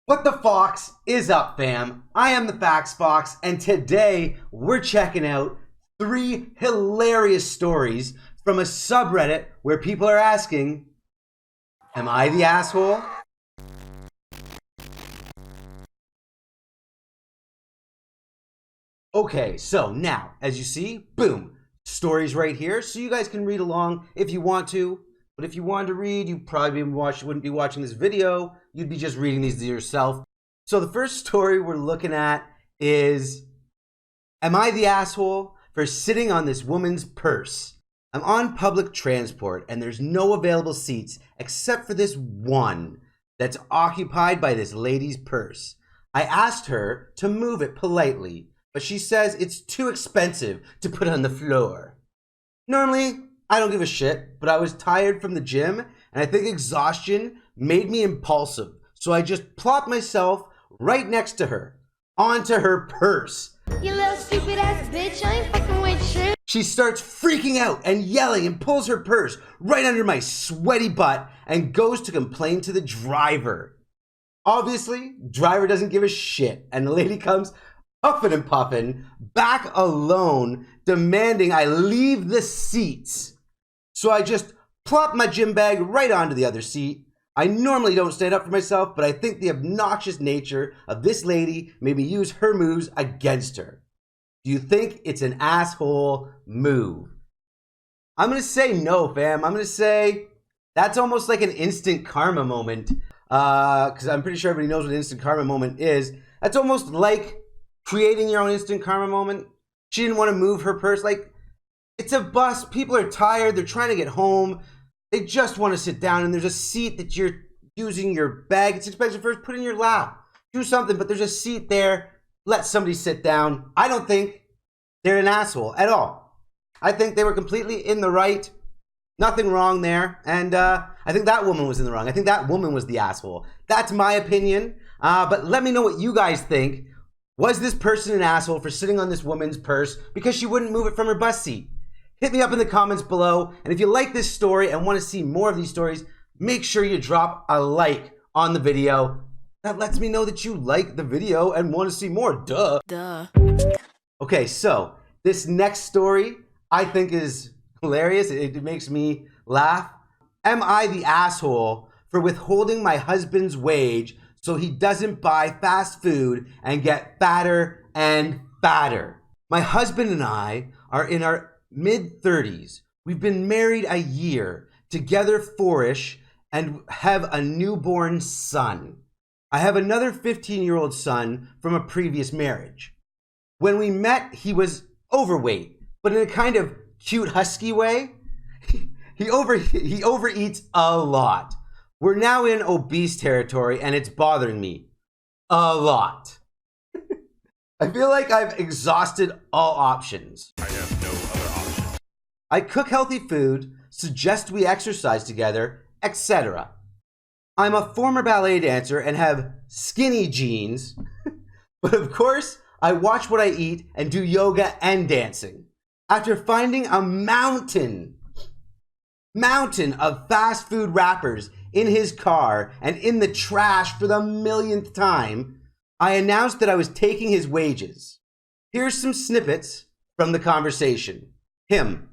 What the Fox is up, fam? I am the Facts Fox, and today we're checking out 3 hilarious stories from a subreddit where people are asking, am I the asshole? Okay, so now, as you see, boom, stories right here, so you guys can read along if you want to. But if you wanted to read, you probably wouldn't be watching this video. You'd be just reading these to yourself. So the first story we're looking at is, am I the asshole for sitting on this woman's purse? I'm on public transport and there's no available seats except for this one that's occupied by this lady's purse. I asked her to move it politely, but she says it's too expensive to put on the floor. Normally, I don't give a shit, but I was tired from the gym and I think exhaustion made me impulsive. So I just plopped myself right next to her, onto her purse. You little stupid ass bitch, I ain't fucking with shit. She starts freaking out and yelling and pulls her purse right under my sweaty butt and goes to complain to the driver. Obviously, driver doesn't give a shit and the lady comes huffing and puffing back alone, demanding I leave the seats. So I just plop my gym bag right onto the other seat. I normally don't stand up for myself, but I think the obnoxious nature of this lady made me use her moves against her. Do you think it's an asshole move? I'm going to say no, fam. I'm going to say that's almost like an instant karma moment. Because I'm pretty sure everybody knows what an instant karma moment is. That's almost like creating your own instant karma moment. She didn't want to move her purse. Like, it's a bus. People are tired. They're trying to get home. They just want to sit down, and there's a seat that you're using your bag. It's expensive. First, put in your lap. Do something, but there's a seat there. Let somebody sit down. I don't think they're an asshole at all. I think they were completely in the right. Nothing wrong there. And I think that woman was in the wrong. I think that woman was the asshole. That's my opinion. But let me know what you guys think. Was this person an asshole for sitting on this woman's purse because she wouldn't move it from her bus seat? Hit me up in the comments below. And if you like this story and want to see more of these stories, make sure you drop a like on the video. That lets me know that you like the video and want to see more. Duh. Okay, so this next story I think is hilarious. It makes me laugh. Am I the asshole for withholding my husband's wage so he doesn't buy fast food and get fatter and fatter? My husband and I are in our mid-30s. We've been married a year, together 4-ish, and have a newborn son. I have another 15-year-old son from a previous marriage. When we met, he was overweight, but in a kind of cute husky way. He overeats a lot. We're now in obese territory and it's bothering me a lot. I feel like I've exhausted all options. I have no other option. I cook healthy food, suggest we exercise together, etc. I'm a former ballet dancer and have skinny jeans, but of course, I watch what I eat and do yoga and dancing. After finding a mountain of fast food wrappers in his car and in the trash for the millionth time, I announced that I was taking his wages. Here's some snippets from the conversation. Him: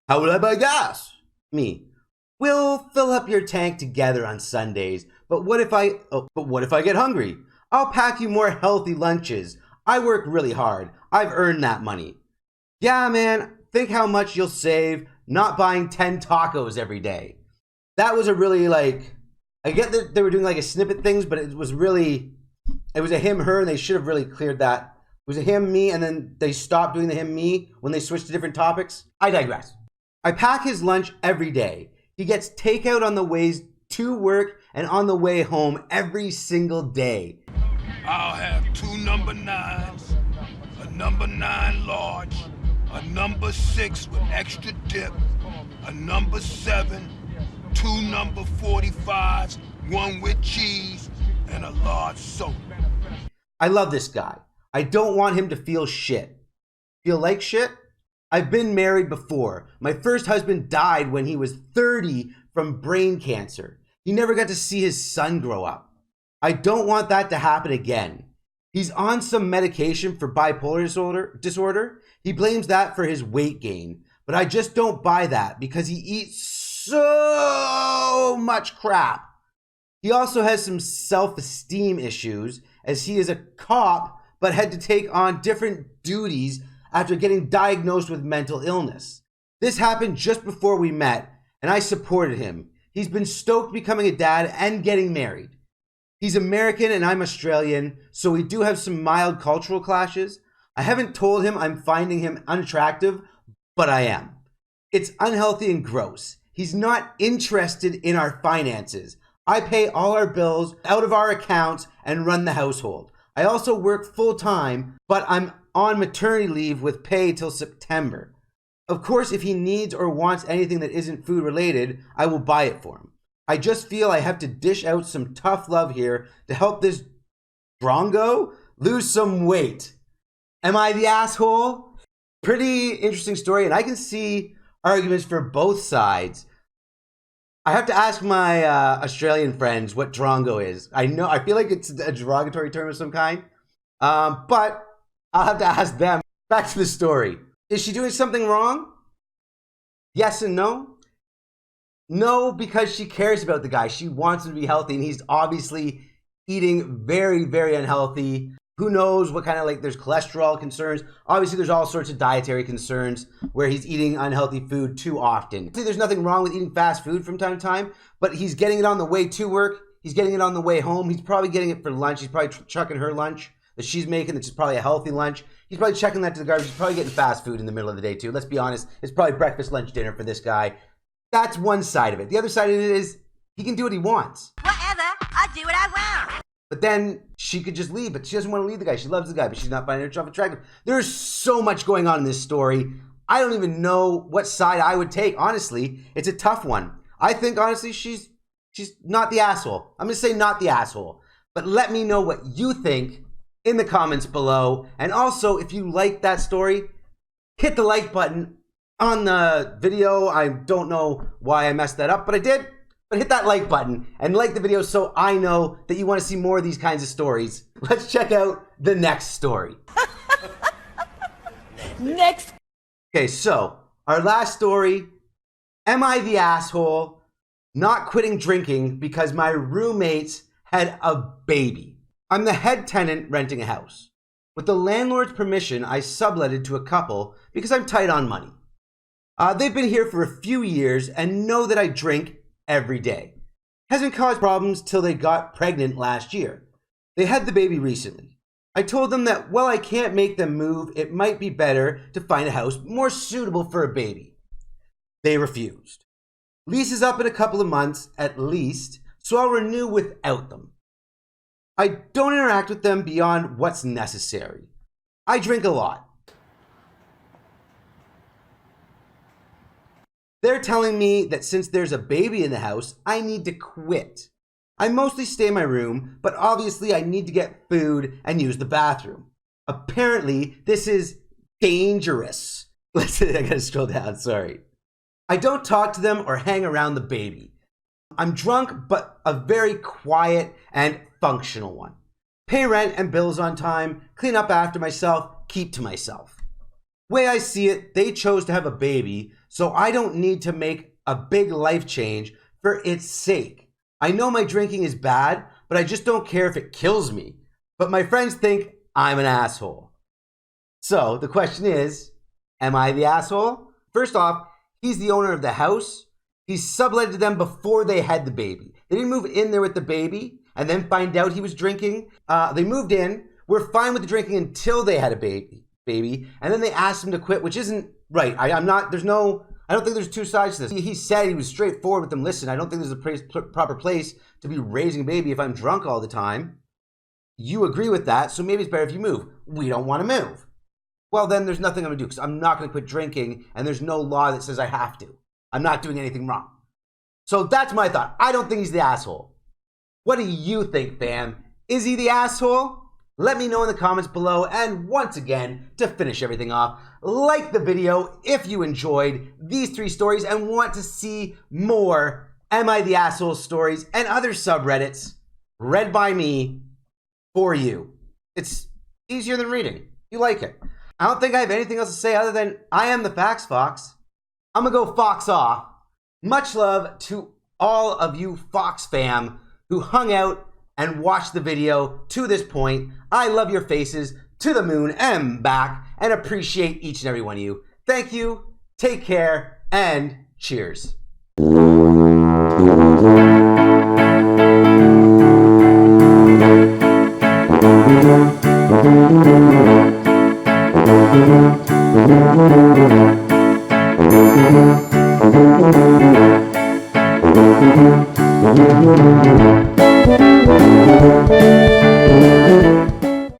how will I buy gas? Me: we'll fill up your tank together on Sundays, but what if I get hungry? I'll pack you more healthy lunches. I work really hard. I've earned that money. Yeah, man, think how much you'll save not buying 10 tacos every day. That was a really, like, I get that they were doing like a snippet things, but it was a him, her, and they should have really cleared that. It was a him, me, and then they stopped doing the him, me when they switched to different topics. I digress. I pack his lunch every day. He gets takeout on the ways to work and on the way home every single day. I'll have 2 number 9s, a number 9 large, a number 6 with extra dip, a number 7, 2 number 45s, 1 with cheese, and a large soda. I love this guy. I don't want him to feel shit. Feel like shit? I've been married before. My first husband died when he was 30 from brain cancer. He never got to see his son grow up. I don't want that to happen again. He's on some medication for bipolar disorder. He blames that for his weight gain, but I just don't buy that because he eats so much crap. He also has some self-esteem issues as he is a cop but had to take on different duties after getting diagnosed with mental illness. This happened just before we met, and I supported him. He's been stoked becoming a dad and getting married. He's American and I'm Australian, so we do have some mild cultural clashes. I haven't told him I'm finding him unattractive, but I am. It's unhealthy and gross. He's not interested in our finances. I pay all our bills out of our accounts and run the household. I also work full time, but I'm on maternity leave with pay till September. Of course, if he needs or wants anything that isn't food related, I will buy it for him. I just feel I have to dish out some tough love here to help this drongo lose some weight. Am I the asshole? Pretty interesting story, and I can see arguments for both sides. I have to ask my Australian friends what drongo is. I feel like it's a derogatory term of some kind, but I'll have to ask them. Back to the story. Is she doing something wrong? Yes and no. No, because she cares about the guy. She wants him to be healthy, and he's obviously eating very, very unhealthy. Who knows what kind of, like, there's cholesterol concerns. Obviously, there's all sorts of dietary concerns where he's eating unhealthy food too often. See, there's nothing wrong with eating fast food from time to time, but he's getting it on the way to work. He's getting it on the way home. He's probably getting it for lunch. He's probably chucking her lunch that she's making, that's probably a healthy lunch. He's probably checking that to the garbage. He's probably getting fast food in the middle of the day, too. Let's be honest. It's probably breakfast, lunch, dinner for this guy. That's one side of it. The other side of it is he can do what he wants. Whatever, I do what I want. But then she could just leave, but she doesn't want to leave the guy. She loves the guy, but she's not finding herself attractive. There's so much going on in this story. I don't even know what side I would take. Honestly, it's a tough one. I think, honestly, she's not the asshole. I'm going to say not the asshole. But let me know what you think in the comments below. And also, if you like that story, hit the like button on the video. I don't know why I messed that up, but I did. But hit that like button and like the video so I know that you want to see more of these kinds of stories. Let's check out the next story. Next. Okay, so our last story. Am I the asshole not quitting drinking because my roommates had a baby? I'm the head tenant renting a house. With the landlord's permission, I subletted to a couple because I'm tight on money. They've been here for a few years and know that I drink every day. Hasn't caused problems till they got pregnant last year. They had the baby recently. I told them that while I can't make them move, it might be better to find a house more suitable for a baby. They refused. Lease is up in a couple of months at least, so I'll renew without them. I don't interact with them beyond what's necessary. I drink a lot. They're telling me that since there's a baby in the house, I need to quit. I mostly stay in my room, but obviously I need to get food and use the bathroom. Apparently, this is dangerous. Listen, I gotta scroll down, sorry. I don't talk to them or hang around the baby. I'm drunk, but a very quiet and functional one. Pay rent and bills on time, clean up after myself, keep to myself. Way I see it, they chose to have a baby, so I don't need to make a big life change for its sake. I know my drinking is bad, but I just don't care if it kills me. But my friends think I'm an asshole. So the question is, am I the asshole? First off, he's the owner of the house. He's subletted to them before they had the baby. They didn't move in there with the baby and then find out he was drinking. They moved in, were fine with the drinking until they had a baby, and then they asked him to quit, which isn't right. I don't think there's two sides to this. He said he was straightforward with them. Listen, I don't think there's a proper place to be raising a baby if I'm drunk all the time. You agree with that, so maybe it's better if you move. We don't want to move. Well, then there's nothing I'm going to do because I'm not going to quit drinking, and there's no law that says I have to. I'm not doing anything wrong. So that's my thought. I don't think he's the asshole. What do you think, fam? Is he the asshole? Let me know in the comments below. And once again, to finish everything off, like the video if you enjoyed these 3 stories and want to see more Am I the Asshole stories and other subreddits. read by me for you. It's easier than reading. You like it. I don't think I have anything else to say other than I am the Facts Fox. I'm gonna go Fox off. Much love to all of you Fox fam who hung out and watched the video to this point. I love your faces to the moon and back and appreciate each and every one of you. Thank you, take care, and cheers.